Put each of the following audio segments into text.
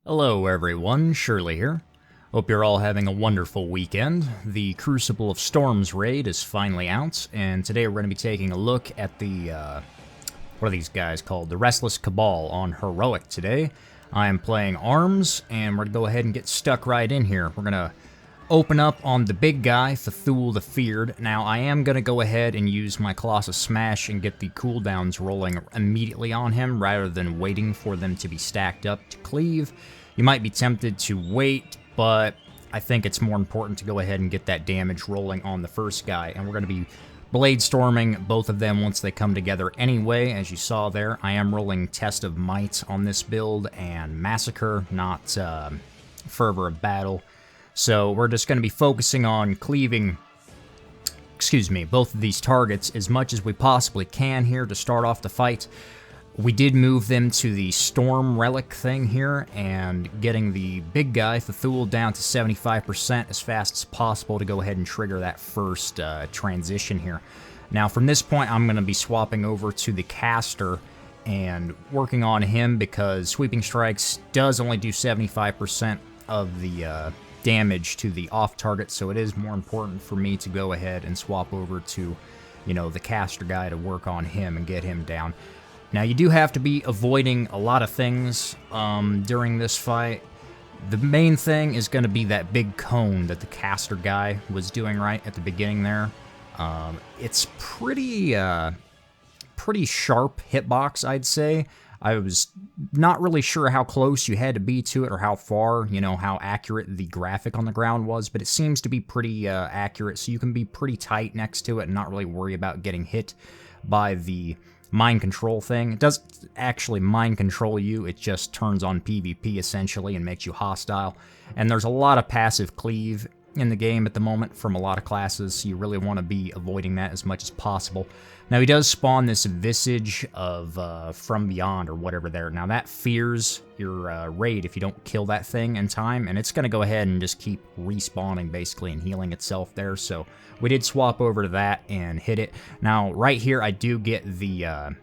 Hello everyone, Shirley here. Hope you're all having a wonderful weekend. The Crucible of Storms raid is finally out, and today we're going to be taking a look at the, what are these guys called? The Restless Cabal on Heroic today. I am playing Arms, and we're going to go ahead and get stuck right in here. We're going to open up on the big guy, Cthulhu the Feared. Now, I am going to go ahead and use my Colossus Smash and get the cooldowns rolling immediately on him, rather than waiting for them to be stacked up to cleave. You might be tempted to wait, but I think it's more important to go ahead and get that damage rolling on the first guy, and we're going to be blade storming both of them once they come together anyway. As you saw there, I am rolling Test of Might on this build and Massacre, not Fervor of Battle. So we're just going to be focusing on cleaving, both of these targets as much as we possibly can here to start off the fight. We did move them to the Storm Relic thing here, and getting the big guy, Cthulhu, down to 75% as fast as possible to go ahead and trigger that first transition here. Now, from this point, I'm going to be swapping over to the caster and working on him, because Sweeping Strikes does only do 75% of the damage to the off target, so it is more important for me to go ahead and swap over to, the caster guy to work on him and get him down. Now, you do have to be avoiding a lot of things during this fight. The main thing is going to be that big cone that the caster guy was doing right at the beginning there. It's pretty sharp hitbox, I'd say. I was not really sure how close you had to be to it, or how far, how accurate the graphic on the ground was, but it seems to be pretty accurate, so you can be pretty tight next to it and not really worry about getting hit by the mind control thing. It doesn't actually mind control you, it just turns on PvP essentially and makes you hostile. And there's a lot of passive cleave in the game at the moment from a lot of classes, so you really want to be avoiding that as much as possible. Now, he does spawn this Visage of From Beyond or whatever there. Now, that fears your raid if you don't kill that thing in time, and it's going to go ahead and just keep respawning basically and healing itself there. So we did swap over to that and hit it. Now, right here, I do get the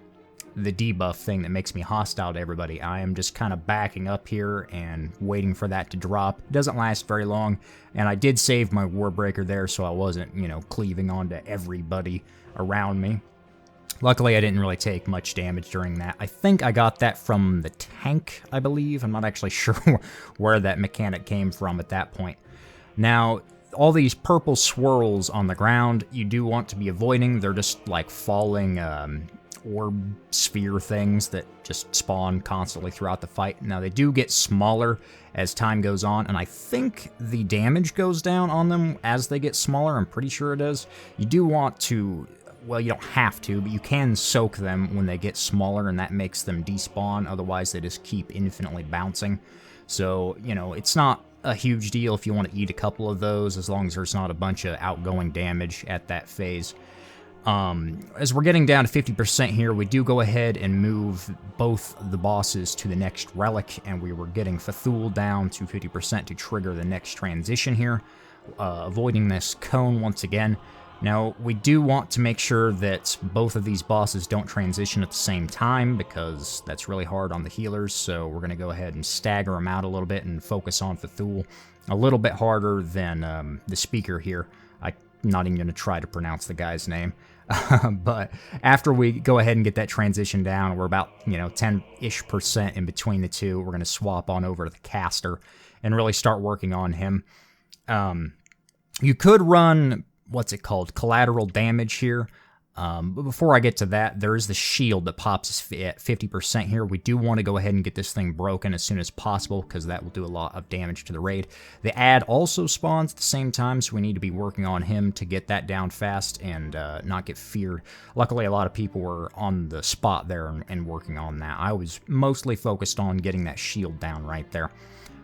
debuff thing that makes me hostile to everybody. I am just kind of backing up here and waiting for that to drop. It doesn't last very long, and I did save my Warbreaker there, so I wasn't, cleaving onto everybody around me. Luckily, I didn't really take much damage during that. I think I got that from the tank, I believe. I'm not actually sure where that mechanic came from at that point. Now, all these purple swirls on the ground, you do want to be avoiding. They're just like falling orb sphere things that just spawn constantly throughout the fight. Now, they do get smaller as time goes on, and I think the damage goes down on them as they get smaller. I'm pretty sure it is. You do want to, well, you don't have to, but you can soak them when they get smaller, and that makes them despawn. Otherwise, they just keep infinitely bouncing. So, it's not a huge deal if you want to eat a couple of those, as long as there's not a bunch of outgoing damage at that phase. As we're getting down to 50% here, we do go ahead and move both the bosses to the next relic, and we were getting Cthulhu down to 50% to trigger the next transition here, avoiding this cone once again. Now, we do want to make sure that both of these bosses don't transition at the same time, because that's really hard on the healers, so we're going to go ahead and stagger them out a little bit and focus on Cthulhu a little bit harder than the speaker here. I'm not even going to try to pronounce the guy's name. But after we go ahead and get that transition down, we're about, 10-ish% in between the two. We're going to swap on over to the caster and really start working on him. You could run, what's it called, collateral damage here. But before I get to that, there is the shield that pops at 50% here. We do want to go ahead and get this thing broken as soon as possible, because that will do a lot of damage to the raid. The ad also spawns at the same time, so we need to be working on him to get that down fast and not get feared. Luckily, a lot of people were on the spot there and working on that. I was mostly focused on getting that shield down right there.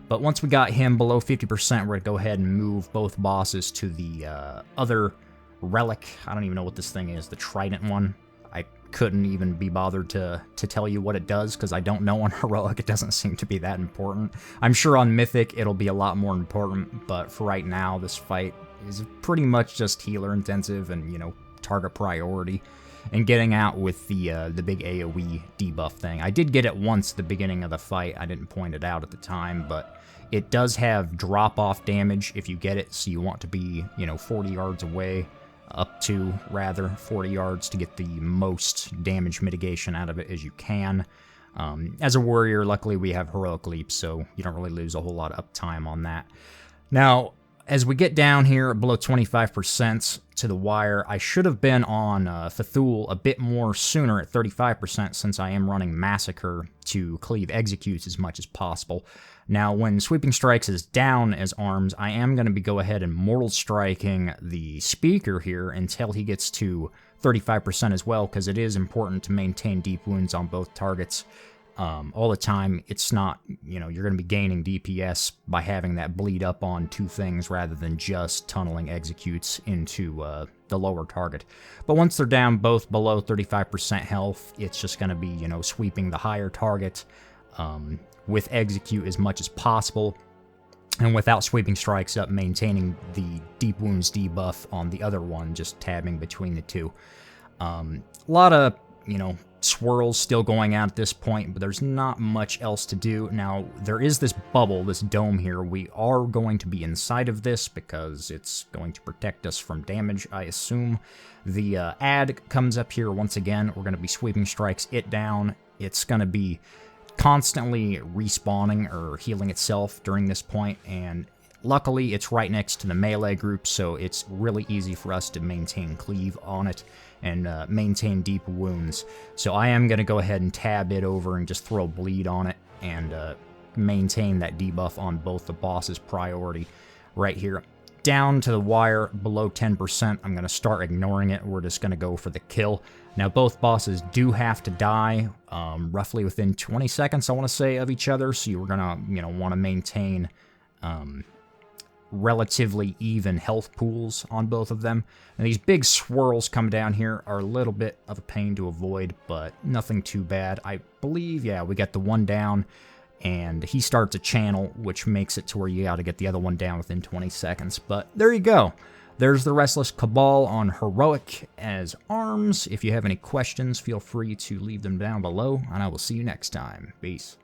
But once we got him below 50%, we're going to go ahead and move both bosses to the other relic. I don't even know what this thing is, the trident one. I couldn't even be bothered to tell you what it does, because I don't know on Heroic. It doesn't seem to be that important. I'm sure on Mythic it'll be a lot more important, but for right now, this fight is pretty much just healer intensive and, target priority. and getting out with the big AoE debuff thing. I did get it once at the beginning of the fight. I didn't point it out at the time, but it does have drop-off damage if you get it, so you want to be, 40 yards away, up to, rather, 40 yards to get the most damage mitigation out of it as you can. As a warrior, luckily we have Heroic Leap, so you don't really lose a whole lot of uptime on that. Now, as we get down here below 25% to the wire, I should have been on Thethul a bit more sooner at 35% since I am running Massacre to cleave executes as much as possible. Now, when Sweeping Strikes is down as arms, I am going to be go ahead and Mortal Striking the Speaker here until he gets to 35% as well, because it is important to maintain deep wounds on both targets all the time. It's not, you're going to be gaining DPS by having that bleed up on two things rather than just tunneling executes into the lower target. But once they're down both below 35% health, it's just going to be, sweeping the higher target with execute as much as possible. And without Sweeping Strikes up, maintaining the Deep Wounds debuff on the other one, just tabbing between the two. A lot of, swirls still going out at this point, but there's not much else to do. Now, there is this bubble, this dome here. We are going to be inside of this because it's going to protect us from damage, I assume. The ad comes up here once again. We're going to be Sweeping Strikes it down. It's going to be constantly respawning or healing itself during this point, and luckily it's right next to the melee group, so it's really easy for us to maintain cleave on it and maintain deep wounds. So I am going to go ahead and tab it over and just throw bleed on it and maintain that debuff on both the bosses' priority right here. Down to the wire below 10%, I'm going to start ignoring it. We're just going to go for the kill. Now, both bosses do have to die roughly within 20 seconds, I want to say, of each other, so you're going to, want to maintain relatively even health pools on both of them. And these big swirls come down here are a little bit of a pain to avoid, but nothing too bad. I believe, yeah, we got the one down, and he starts a channel, which makes it to where you got to get the other one down within 20 seconds. But there you go. There's the Restless Cabal on Heroic as arms. If you have any questions, feel free to leave them down below, and I will see you next time. Peace.